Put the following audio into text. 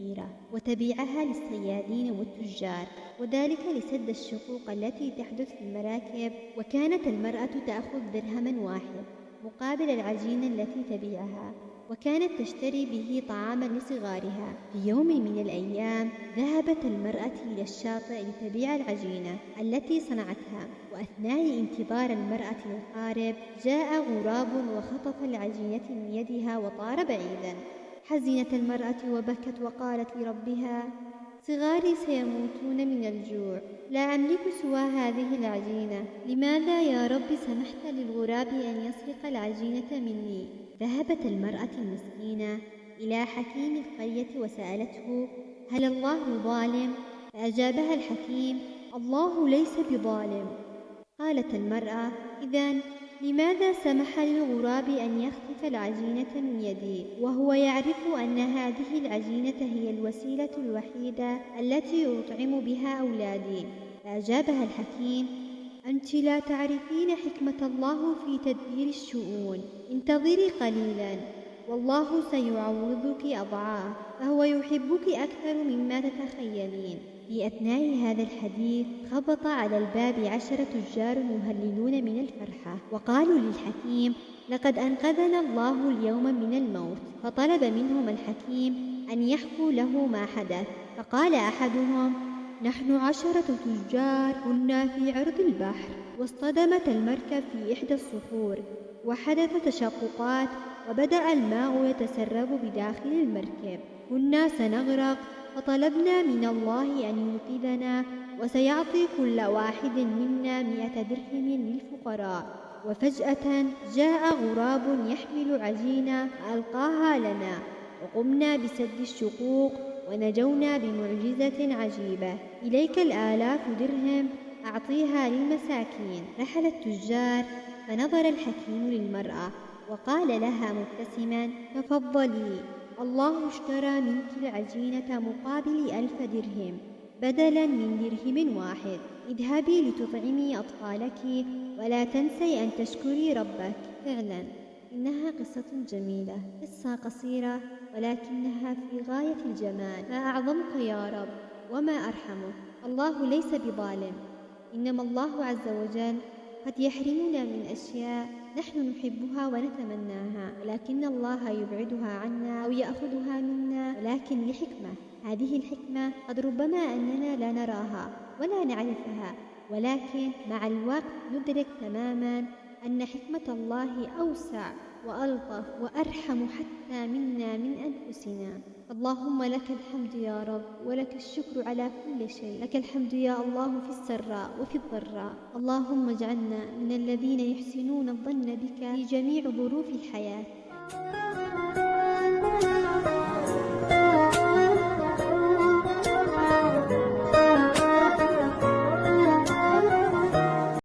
كثيرة وتبيعها للصيادين والتجار، وذلك لسد الشقوق التي تحدث في المراكب. وكانت المرأة تأخذ درهما واحد مقابل العجينة التي تبيعها، وكانت تشتري به طعاما لصغارها. في يوم من الأيام ذهبت المرأة إلى الشاطئ لتبيع العجينة التي صنعتها، وأثناء انتظار المرأة للقارب جاء غراب وخطف العجينة من يدها وطار بعيدا. حزنت المرأة وبكت وقالت لربها: صغاري سيموتون من الجوع، لا أملك سوى هذه العجينة، لماذا يا رب سمحت للغراب أن يسرق العجينة مني؟ ذهبت المرأة المسكينة إلى حكيم القرية وسألته: هل الله ظالم؟ فأجابها الحكيم: الله ليس بظالم. قالت المرأة: إذن لماذا سمح للغراب أن يخطف العجينة من يدي وهو يعرف أن هذه العجينة هي الوسيلة الوحيدة التي أطعم بها أولادي؟ فأجابها الحكيم: أنت لا تعرفين حكمة الله في تدبير الشؤون، انتظري قليلا والله سيعوضك أضعاف، فهو يحبك أكثر مما تتخيلين. في أثناء هذا الحديث خبط على الباب 10 تجار يهللون من الفرحة، وقالوا للحكيم: لقد أنقذنا الله اليوم من الموت. فطلب منهم الحكيم أن يحكوا له ما حدث. فقال أحدهم: نحن 10 تجار كنا في عرض البحر، واصطدمت المركب في إحدى الصخور، وحدث تشققات، وبدأ الماء يتسرب بداخل المركب، كنا سنغرق، فطلبنا من الله أن ينقذنا وسيعطي كل واحد منا 100 درهم للفقراء. وفجأة جاء غراب يحمل عجينة فألقاها لنا، وقمنا بسد الشقوق ونجونا بمعجزة عجيبة. إليك 1000 درهم، أعطيها للمساكين. رحل التجار، فنظر الحكيم للمرأة وقال لها مبتسما: تفضلي، الله اشترى منك العجينة مقابل 1000 درهم بدلا من درهم واحد. اذهبي لتطعمي أطفالك ولا تنسي أن تشكري ربك. فعلا إنها قصة جميلة، قصة قصيرة ولكنها في غاية الجمال. ما أعظمك يا رب وما أرحمك. الله ليس بظالم، إنما الله عز وجل قد يحرمنا من أشياء نحن نحبها ونتمناها، ولكن الله يبعدها عنا أو يأخذها منا، ولكن لحكمة. هذه الحكمة قد ربما أننا لا نراها ولا نعرفها، ولكن مع الوقت ندرك تماما أن حكمة الله أوسع وألطف وأرحم حتى منا من أنفسنا. اللهم لك الحمد يا رب، ولك الشكر على كل شيء. لك الحمد يا الله في السراء وفي الضراء. اللهم اجعلنا من الذين يحسنون الظن بك في جميع ظروف الحياة.